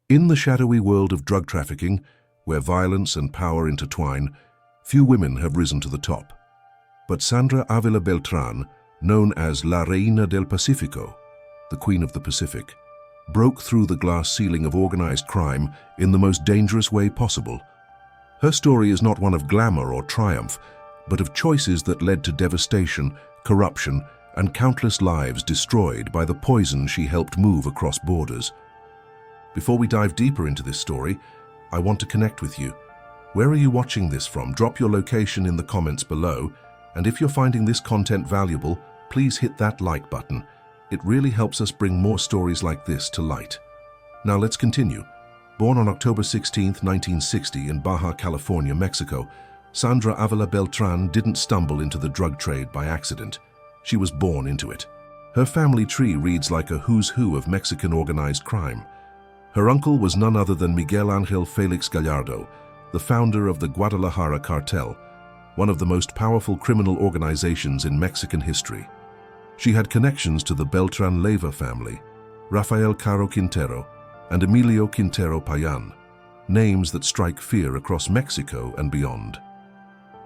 In the shadowy world of drug trafficking, where violence and power intertwine, few women have risen to the top. But Sandra Ávila Beltrán, known as La Reina del Pacífico, the Queen of the Pacific, broke through the glass ceiling of organized crime in the most dangerous way possible. Her story is not one of glamour or triumph, but of choices that led to devastation, corruption, and countless lives destroyed by the poison she helped move across borders. Before we dive deeper into this story, I want to connect with you. Where are you watching this from? Drop your location in the comments below, and if you're finding this content valuable, please hit that like button. It really helps us bring more stories like this to light. Now let's continue. Born on October 16, 1960 in Baja California, Mexico, Sandra Ávila Beltrán didn't stumble into the drug trade by accident. She was born into it. Her family tree reads like a who's who of Mexican organized crime. Her uncle was none other than Miguel Ángel Félix Gallardo, the founder of the Guadalajara cartel, one of the most powerful criminal organizations in Mexican history. She had connections to the Beltran Leiva family, Rafael Caro Quintero, and Emilio Quintero Payan, names that strike fear across Mexico and beyond.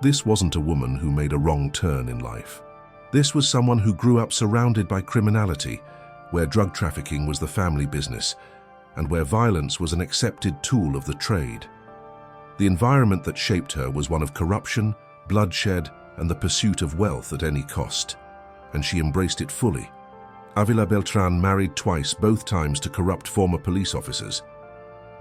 This wasn't a woman who made a wrong turn in life. This was someone who grew up surrounded by criminality, where drug trafficking was the family business, and where violence was an accepted tool of the trade. The environment that shaped her was one of corruption, bloodshed, and the pursuit of wealth at any cost, and she embraced it fully. Avila Beltrán married twice, both times to corrupt former police officers.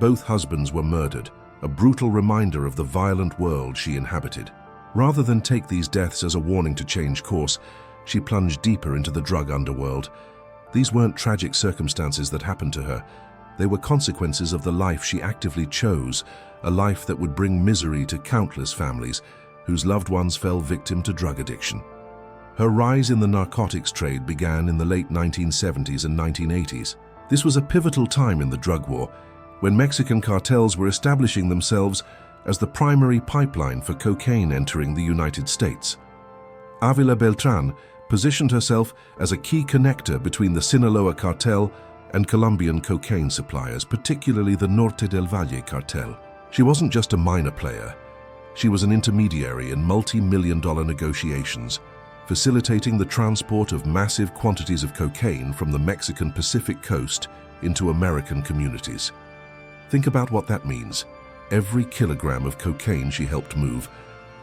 Both husbands were murdered, a brutal reminder of the violent world she inhabited. Rather than take these deaths as a warning to change course, she plunged deeper into the drug underworld. These weren't tragic circumstances that happened to her. They were consequences of the life she actively chose, a life that would bring misery to countless families whose loved ones fell victim to drug addiction. Her rise in the narcotics trade began in the late 1970s and 1980s. This was a pivotal time in the drug war, when Mexican cartels were establishing themselves as the primary pipeline for cocaine entering the United States. Avila Beltrán positioned herself as a key connector between the Sinaloa cartel and Colombian cocaine suppliers, particularly the Norte del Valle cartel. She wasn't just a minor player. She was an intermediary in multi-million-dollar negotiations, facilitating the transport of massive quantities of cocaine from the Mexican Pacific coast into American communities. Think about what that means. Every kilogram of cocaine she helped move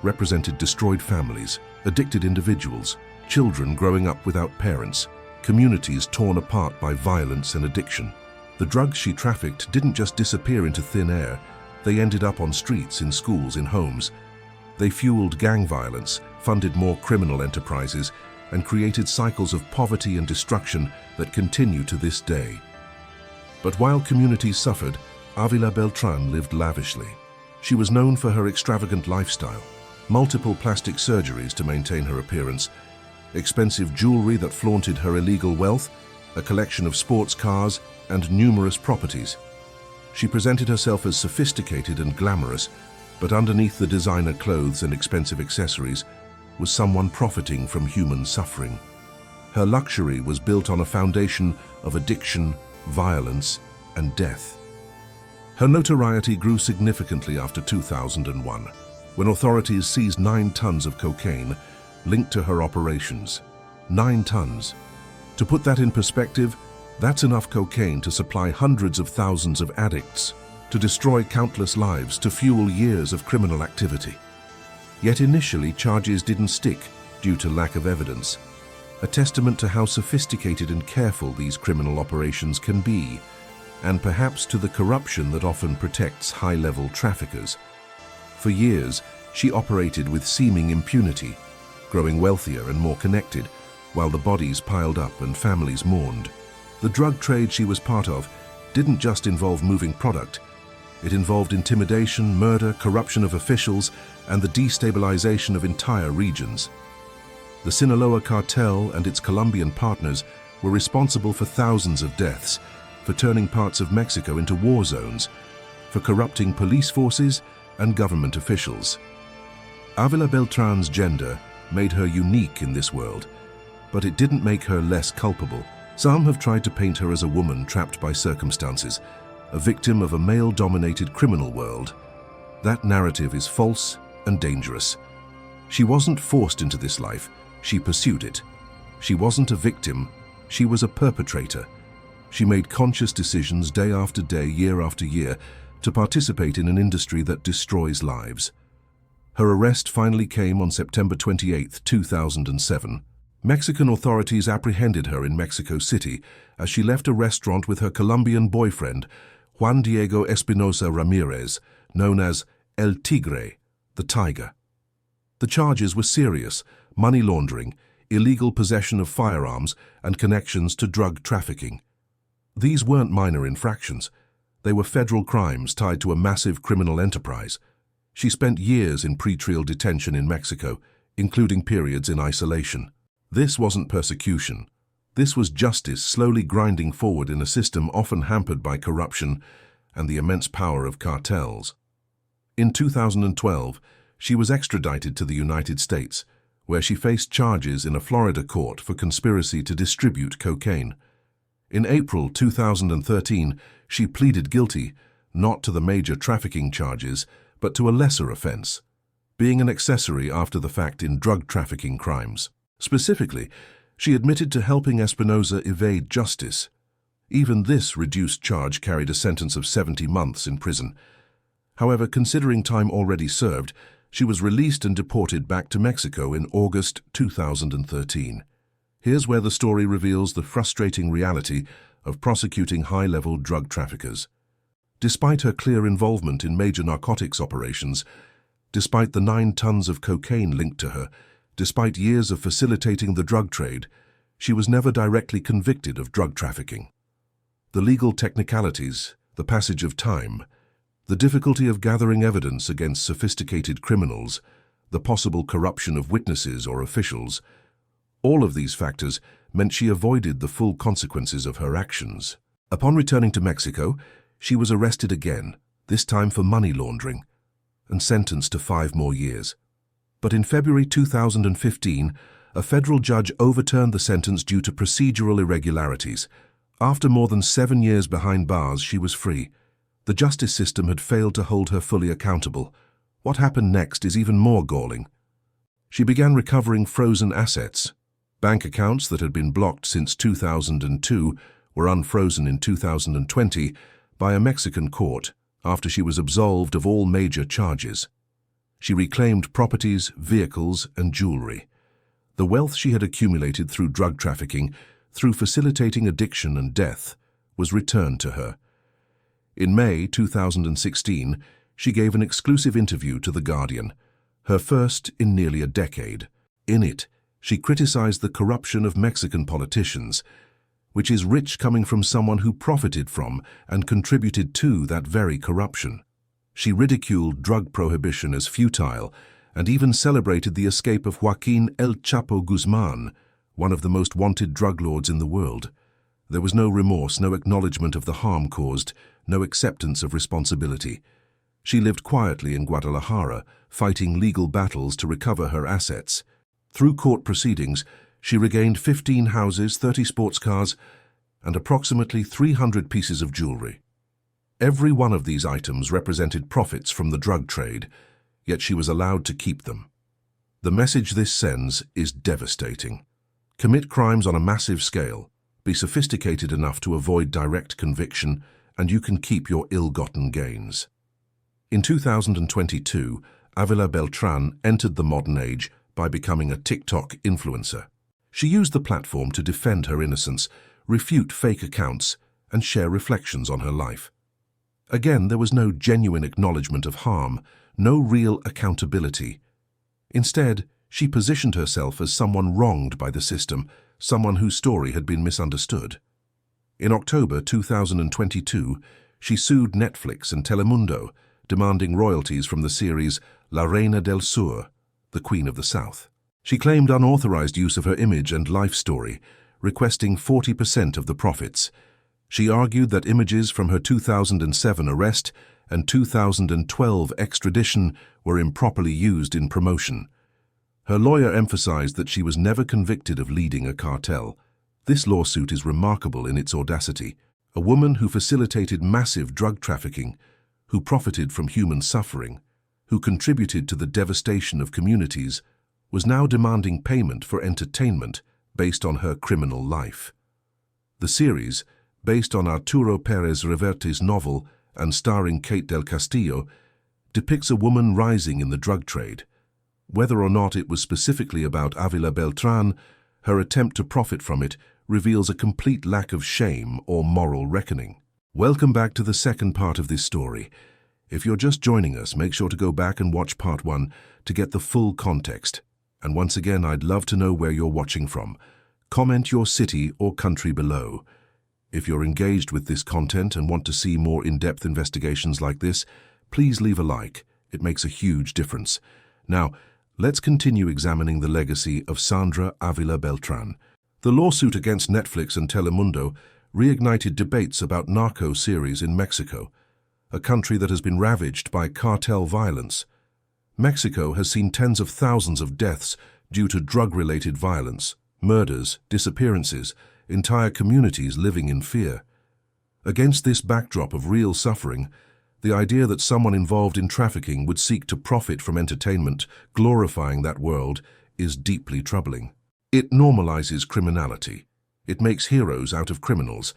represented destroyed families, addicted individuals, children growing up without parents, communities torn apart by violence and addiction. The drugs she trafficked didn't just disappear into thin air. They ended up on streets, in schools, in homes. They fueled gang violence, funded more criminal enterprises, and created cycles of poverty and destruction that continue to this day. But while communities suffered, Avila Beltrán lived lavishly. She was known for her extravagant lifestyle, multiple plastic surgeries to maintain her appearance, expensive jewelry that flaunted her illegal wealth, a collection of sports cars, and numerous properties. She presented herself as sophisticated and glamorous, but underneath the designer clothes and expensive accessories was someone profiting from human suffering. Her luxury was built on a foundation of addiction, violence, and death. Her notoriety grew significantly after 2001, when authorities seized 9 tons of cocaine linked to her operations. 9 tons. To put that in perspective, that's enough cocaine to supply hundreds of thousands of addicts, to destroy countless lives, to fuel years of criminal activity. Yet initially, charges didn't stick due to lack of evidence, a testament to how sophisticated and careful these criminal operations can be, and perhaps to the corruption that often protects high-level traffickers. For years, she operated with seeming impunity, growing wealthier and more connected, while the bodies piled up and families mourned. The drug trade she was part of didn't just involve moving product. It involved intimidation, murder, corruption of officials, and the destabilization of entire regions. The Sinaloa cartel and its Colombian partners were responsible for thousands of deaths, for turning parts of Mexico into war zones, for corrupting police forces and government officials. Avila Beltrán's gender made her unique in this world, but it didn't make her less culpable. Some have tried to paint her as a woman trapped by circumstances, a victim of a male-dominated criminal world. That narrative is false and dangerous. She wasn't forced into this life, she pursued it. She wasn't a victim, she was a perpetrator. She made conscious decisions day after day, year after year, to participate in an industry that destroys lives. Her arrest finally came on September 28, 2007. Mexican authorities apprehended her in Mexico City as she left a restaurant with her Colombian boyfriend, Juan Diego Espinosa Ramirez, known as El Tigre, the Tiger. The charges were serious: money laundering, illegal possession of firearms, and connections to drug trafficking. These weren't minor infractions. They were federal crimes tied to a massive criminal enterprise. She spent years in pretrial detention in Mexico, including periods in isolation. This wasn't persecution. This was justice slowly grinding forward in a system often hampered by corruption and the immense power of cartels. In 2012, she was extradited to the United States, where she faced charges in a Florida court for conspiracy to distribute cocaine. In April 2013, she pleaded guilty, not to the major trafficking charges, but to a lesser offense, being an accessory after the fact in drug trafficking crimes. Specifically, she admitted to helping Espinosa evade justice. Even this reduced charge carried a sentence of 70 months in prison. However, considering time already served, she was released and deported back to Mexico in August 2013. Here's where the story reveals the frustrating reality of prosecuting high-level drug traffickers. Despite her clear involvement in major narcotics operations, despite the 9 tons of cocaine linked to her, despite years of facilitating the drug trade, she was never directly convicted of drug trafficking. The legal technicalities, the passage of time, the difficulty of gathering evidence against sophisticated criminals, the possible corruption of witnesses or officials, all of these factors meant she avoided the full consequences of her actions. Upon returning to Mexico, she was arrested again, this time for money laundering, and sentenced to 5 more years. But in February 2015, a federal judge overturned the sentence due to procedural irregularities. After more than 7 years behind bars, she was free. The justice system had failed to hold her fully accountable. What happened next is even more galling. She began recovering frozen assets. Bank accounts that had been blocked since 2002 were unfrozen in 2020 by a Mexican court after she was absolved of all major charges. She reclaimed properties, vehicles, and jewelry. The wealth she had accumulated through drug trafficking, through facilitating addiction and death, was returned to her. In May 2016, she gave an exclusive interview to The Guardian, her first in nearly a decade. In it, she criticized the corruption of Mexican politicians, which is rich coming from someone who profited from and contributed to that very corruption. She ridiculed drug prohibition as futile and even celebrated the escape of Joaquin El Chapo Guzman, one of the most wanted drug lords in the world. There was no remorse, no acknowledgement of the harm caused, no acceptance of responsibility. She lived quietly in Guadalajara, fighting legal battles to recover her assets. Through court proceedings, she regained 15 houses, 30 sports cars, and approximately 300 pieces of jewelry. Every one of these items represented profits from the drug trade, yet she was allowed to keep them. The message this sends is devastating. Commit crimes on a massive scale, be sophisticated enough to avoid direct conviction, and you can keep your ill-gotten gains. In 2022, Avila Beltrán entered the modern age by becoming a TikTok influencer. She used the platform to defend her innocence, refute fake accounts, and share reflections on her life. Again, there was no genuine acknowledgement of harm, no real accountability. Instead, she positioned herself as someone wronged by the system, someone whose story had been misunderstood. In October 2022, she sued Netflix and Telemundo, demanding royalties from the series La Reina del Sur, the Queen of the South. She claimed unauthorized use of her image and life story, requesting 40% of the profits. She argued that images from her 2007 arrest and 2012 extradition were improperly used in promotion. Her lawyer emphasized that she was never convicted of leading a cartel. This lawsuit is remarkable in its audacity. a woman who facilitated massive drug trafficking, who profited from human suffering, who contributed to the devastation of communities, was now demanding payment for entertainment based on her criminal life. The series, based on Arturo Pérez Reverte's novel and starring Kate del Castillo, depicts a woman rising in the drug trade. Whether or not it was specifically about Ávila Beltrán, her attempt to profit from it reveals a complete lack of shame or moral reckoning. Welcome back to the second part of this story. If you're just joining us, make sure to go back and watch part 1 to get the full context. And once again, I'd love to know where you're watching from. Comment your city or country below. If you're engaged with this content and want to see more in-depth investigations like this, please leave a like. It makes a huge difference. Now, let's continue examining the legacy of Sandra Ávila Beltrán. The lawsuit against Netflix and Telemundo reignited debates about narco series in Mexico, a country that has been ravaged by cartel violence. Mexico has seen tens of thousands of deaths due to drug-related violence, murders, disappearances, entire communities living in fear. Against this backdrop of real suffering, the idea that someone involved in trafficking would seek to profit from entertainment, glorifying that world, is deeply troubling. It normalizes criminality, it makes heroes out of criminals,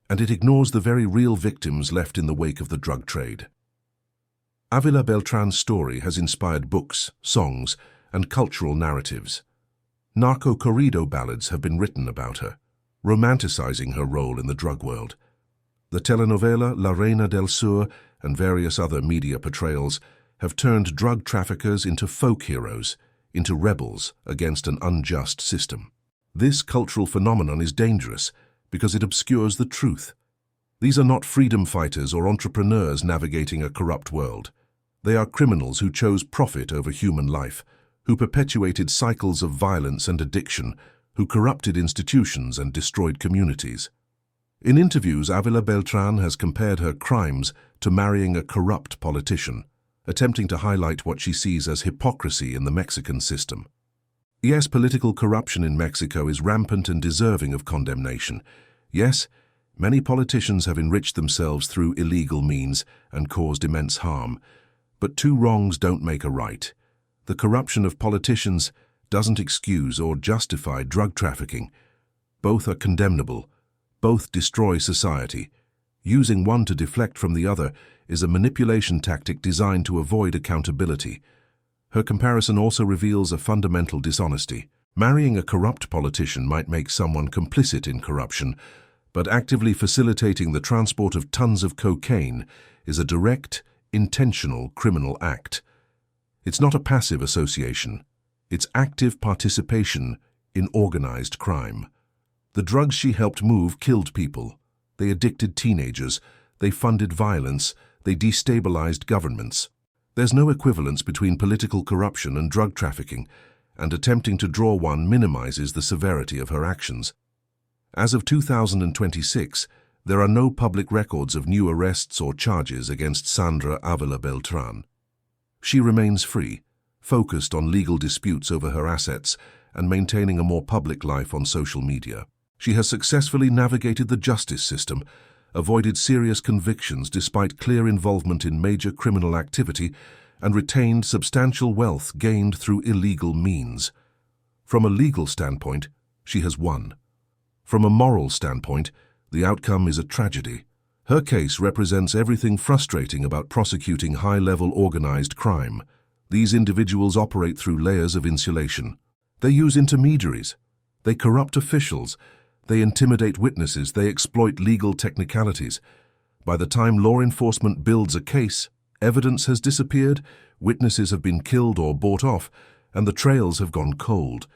and it ignores the very real victims left in the wake of the drug trade. Ávila Beltrán's story has inspired books, songs, and cultural narratives. Narco corrido ballads have been written about her, romanticizing her role in the drug world. The telenovela La Reina del Sur and various other media portrayals have turned drug traffickers into folk heroes, into rebels against an unjust system. This cultural phenomenon is dangerous because it obscures the truth. These are not freedom fighters or entrepreneurs navigating a corrupt world. They are criminals who chose profit over human life, who perpetuated cycles of violence and addiction, who corrupted institutions and destroyed communities. In interviews, Ávila Beltrán has compared her crimes to marrying a corrupt politician, attempting to highlight what she sees as hypocrisy in the Mexican system. Yes, political corruption in Mexico is rampant and deserving of condemnation. Yes, many politicians have enriched themselves through illegal means and caused immense harm. But two wrongs don't make a right. The corruption of politicians doesn't excuse or justify drug trafficking. Both are condemnable. Both destroy society. Using one to deflect from the other is a manipulation tactic designed to avoid accountability. Her comparison also reveals a fundamental dishonesty. Marrying a corrupt politician might make someone complicit in corruption, but actively facilitating the transport of tons of cocaine is a direct, intentional criminal act. It's not a passive association. It's active participation in organized crime. The drugs she helped move killed people. They addicted teenagers. They funded violence. They destabilized governments. There's no equivalence between political corruption and drug trafficking, and attempting to draw one minimizes the severity of her actions. As of 2026, there are no public records of new arrests or charges against Sandra Ávila Beltrán. She remains free, focused on legal disputes over her assets and maintaining a more public life on social media. She has successfully navigated the justice system, avoided serious convictions despite clear involvement in major criminal activity, and retained substantial wealth gained through illegal means. From a legal standpoint, she has won. From a moral standpoint, the outcome is a tragedy. Her case represents everything frustrating about prosecuting high-level organized crime. These individuals operate through layers of insulation. They use intermediaries. They corrupt officials. They intimidate witnesses. They exploit legal technicalities. By the time law enforcement builds a case, evidence has disappeared, witnesses have been killed or bought off, and the trails have gone cold.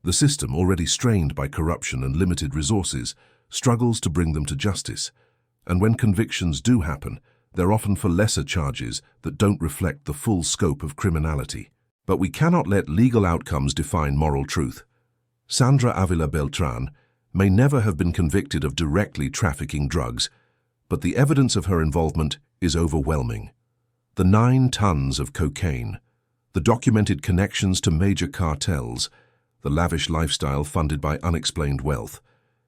The system, already strained by corruption and limited resources, struggles to bring them to justice. And when convictions do happen, they're often for lesser charges that don't reflect the full scope of criminality. But we cannot let legal outcomes define moral truth. Sandra Ávila Beltrán may never have been convicted of directly trafficking drugs, but the evidence of her involvement is overwhelming. The 9 tons of cocaine, the documented connections to major cartels, the lavish lifestyle funded by unexplained wealth.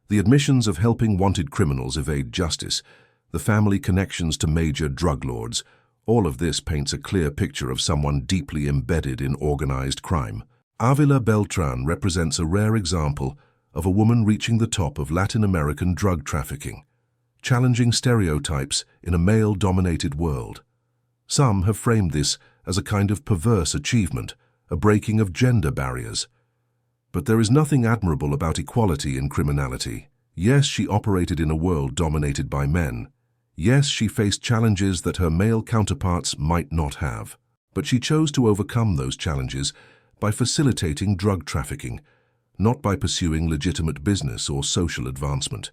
The admissions of helping wanted criminals evade justice, the family connections to major drug lords, all of this paints a clear picture of someone deeply embedded in organized crime. Avila Beltran represents a rare example of a woman reaching the top of Latin American drug trafficking, challenging stereotypes in a male-dominated world. Some have framed this as a kind of perverse achievement, a breaking of gender barriers. But there is nothing admirable about equality in criminality. Yes, she operated in a world dominated by men. Yes, she faced challenges that her male counterparts might not have. But she chose to overcome those challenges by facilitating drug trafficking, not by pursuing legitimate business or social advancement.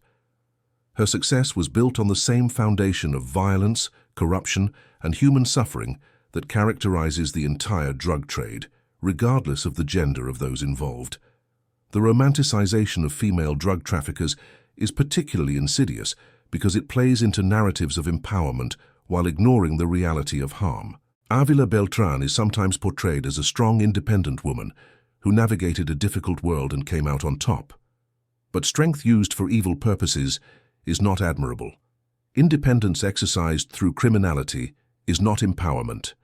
Her success was built on the same foundation of violence, corruption, and human suffering that characterizes the entire drug trade, regardless of the gender of those involved. The romanticization of female drug traffickers is particularly insidious because it plays into narratives of empowerment while ignoring the reality of harm. Avila Beltran is sometimes portrayed as a strong, independent woman who navigated a difficult world and came out on top. But strength used for evil purposes is not admirable. Independence exercised through criminality is not empowerment.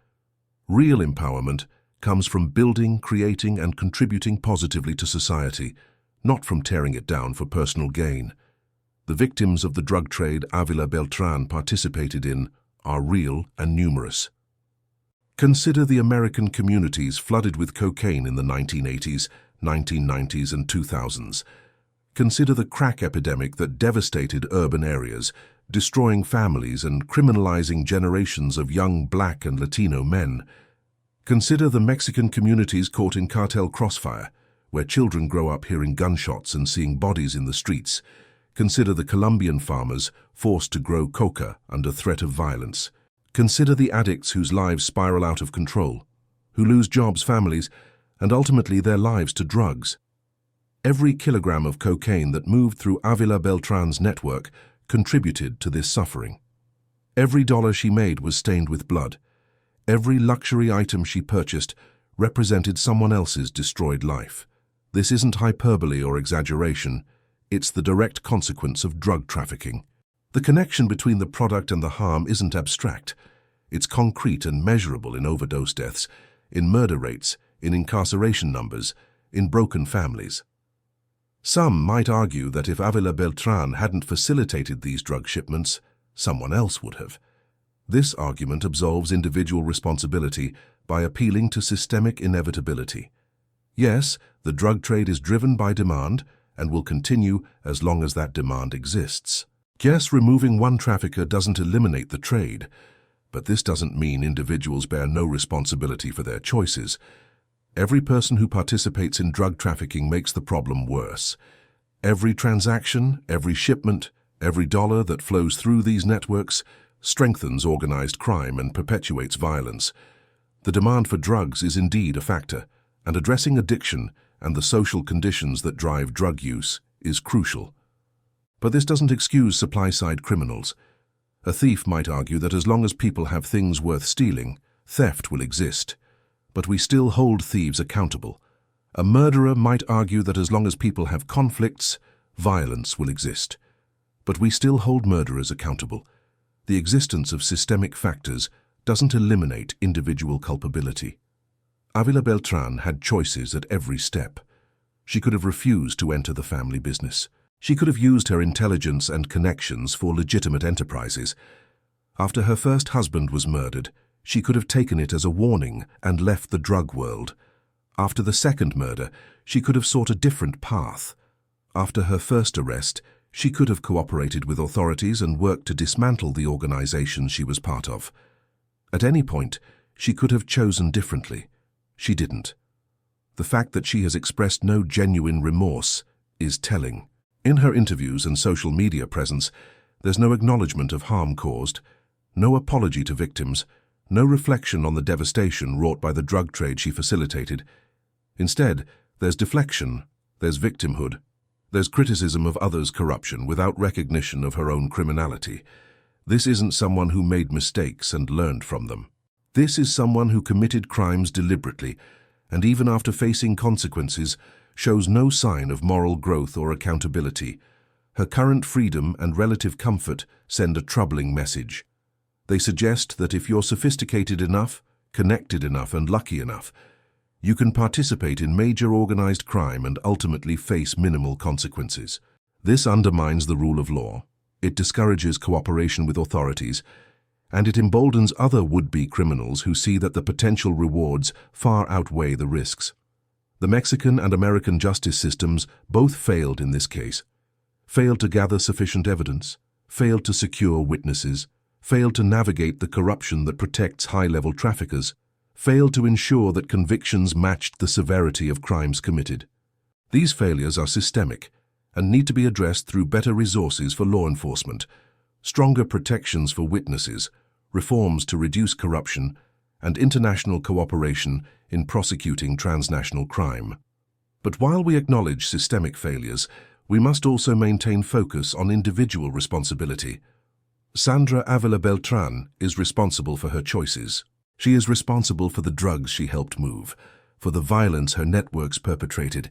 Real empowerment comes from building, creating, and contributing positively to society, not from tearing it down for personal gain. The victims of the drug trade Avila Beltran participated in are real and numerous. Consider the American communities flooded with cocaine in the 1980s, 1990s, and 2000s. Consider the crack epidemic that devastated urban areas, destroying families and criminalizing generations of young Black and Latino men. Consider the Mexican communities caught in cartel crossfire, where children grow up hearing gunshots and seeing bodies in the streets. Consider the Colombian farmers forced to grow coca under threat of violence. Consider the addicts whose lives spiral out of control, who lose jobs, families, and ultimately their lives to drugs. Every kilogram of cocaine that moved through Avila Beltran's network contributed to this suffering. Every dollar she made was stained with blood. Every luxury item she purchased represented someone else's destroyed life. This isn't hyperbole or exaggeration. It's the direct consequence of drug trafficking. The connection between the product and the harm isn't abstract. It's concrete and measurable in overdose deaths, in murder rates, in incarceration numbers, in broken families. Some might argue that if Avila Beltran hadn't facilitated these drug shipments, someone else would have. This argument absolves individual responsibility by appealing to systemic inevitability. Yes, the drug trade is driven by demand and will continue as long as that demand exists. Yes, removing one trafficker doesn't eliminate the trade, but this doesn't mean individuals bear no responsibility for their choices. Every person who participates in drug trafficking makes the problem worse. Every transaction, every shipment, every dollar that flows through these networks strengthens organized crime and perpetuates violence. The demand for drugs is indeed a factor, and addressing addiction and the social conditions that drive drug use is crucial. But this doesn't excuse supply-side criminals. A thief might argue that as long as people have things worth stealing, theft will exist. But we still hold thieves accountable. A murderer might argue that as long as people have conflicts, violence will exist. But we still hold murderers accountable. The existence of systemic factors doesn't eliminate individual culpability. Avila Beltran had choices at every step. She could have refused to enter the family business. She could have used her intelligence and connections for legitimate enterprises. After her first husband was murdered, she could have taken it as a warning and left the drug world. After the second murder, she could have sought a different path. After her first arrest, she could have cooperated with authorities and worked to dismantle the organization she was part of. At any point, she could have chosen differently. She didn't. The fact that she has expressed no genuine remorse is telling. In her interviews and social media presence, there's no acknowledgement of harm caused, no apology to victims, no reflection on the devastation wrought by the drug trade she facilitated. Instead, there's deflection, there's victimhood, there's criticism of others' corruption without recognition of her own criminality. This isn't someone who made mistakes and learned from them. This is someone who committed crimes deliberately, and even after facing consequences, shows no sign of moral growth or accountability. Her current freedom and relative comfort send a troubling message. They suggest that if you're sophisticated enough, connected enough, and lucky enough, you can participate in major organized crime and ultimately face minimal consequences. This undermines the rule of law. It discourages cooperation with authorities, and it emboldens other would-be criminals who see that the potential rewards far outweigh the risks. The Mexican and American justice systems both failed in this case. Failed to gather sufficient evidence, failed to secure witnesses, failed to navigate the corruption that protects high-level traffickers, failed to ensure that convictions matched the severity of crimes committed. These failures are systemic and need to be addressed through better resources for law enforcement, stronger protections for witnesses, reforms to reduce corruption, and international cooperation in prosecuting transnational crime. But while we acknowledge systemic failures, we must also maintain focus on individual responsibility. Sandra Ávila Beltrán is responsible for her choices. She is responsible for the drugs she helped move, for the violence her networks perpetrated,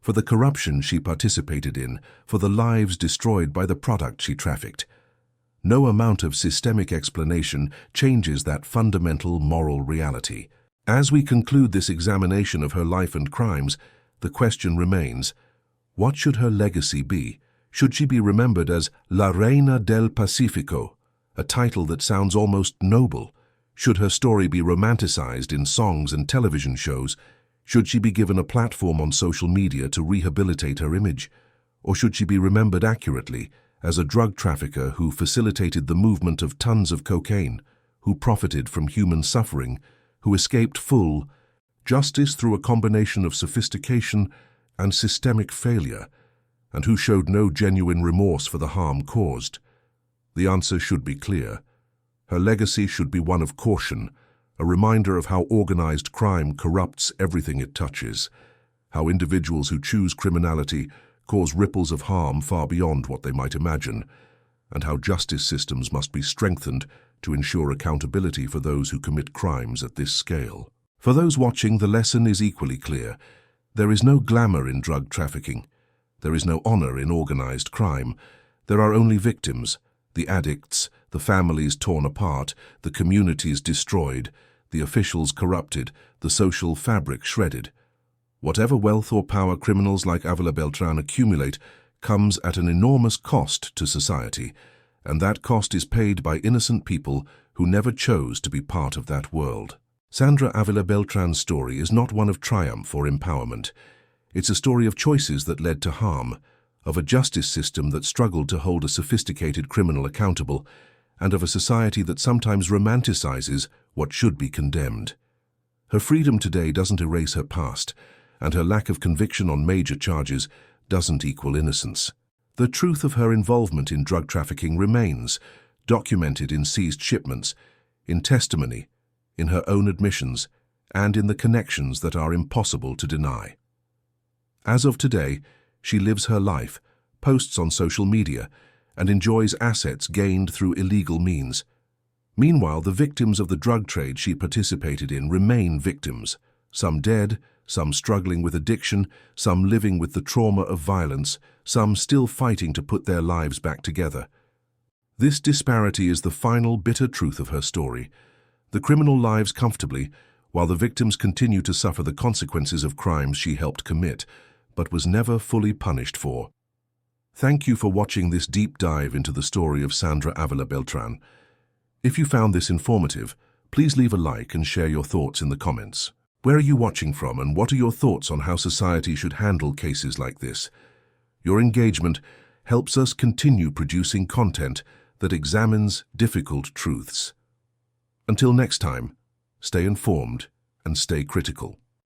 for the corruption she participated in, for the lives destroyed by the product she trafficked. No amount of systemic explanation changes that fundamental moral reality. As we conclude this examination of her life and crimes, the question remains, what should her legacy be? Should she be remembered as La Reina del Pacifico, a title that sounds almost noble? Should her story be romanticized in songs and television shows? Should she be given a platform on social media to rehabilitate her image? Or should she be remembered accurately as a drug trafficker who facilitated the movement of tons of cocaine, who profited from human suffering, who escaped full justice through a combination of sophistication and systemic failure, and who showed no genuine remorse for the harm caused? The answer should be clear. Her legacy should be one of caution, a reminder of how organized crime corrupts everything it touches, how individuals who choose criminality cause ripples of harm far beyond what they might imagine, and how justice systems must be strengthened to ensure accountability for those who commit crimes at this scale. For those watching, the lesson is equally clear. There is no glamour in drug trafficking. There is no honor in organized crime. There are only victims, the addicts, the families torn apart, the communities destroyed, the officials corrupted, the social fabric shredded. Whatever wealth or power criminals like Ávila Beltrán accumulate comes at an enormous cost to society, and that cost is paid by innocent people who never chose to be part of that world. Sandra Ávila Beltrán's story is not one of triumph or empowerment. It's a story of choices that led to harm, of a justice system that struggled to hold a sophisticated criminal accountable, and of a society that sometimes romanticizes what should be condemned. Her freedom today doesn't erase her past, and her lack of conviction on major charges doesn't equal innocence. The truth of her involvement in drug trafficking remains, documented in seized shipments, in testimony, in her own admissions, and in the connections that are impossible to deny. As of today, she lives her life, posts on social media, and enjoys assets gained through illegal means. Meanwhile, the victims of the drug trade she participated in remain victims, some dead, some struggling with addiction, some living with the trauma of violence, some still fighting to put their lives back together. This disparity is the final bitter truth of her story. The criminal lives comfortably, while the victims continue to suffer the consequences of crimes she helped commit, but was never fully punished for. Thank you for watching this deep dive into the story of Sandra Ávila Beltrán. If you found this informative, please leave a like and share your thoughts in the comments. Where are you watching from, and what are your thoughts on how society should handle cases like this? Your engagement helps us continue producing content that examines difficult truths. Until next time, stay informed and stay critical.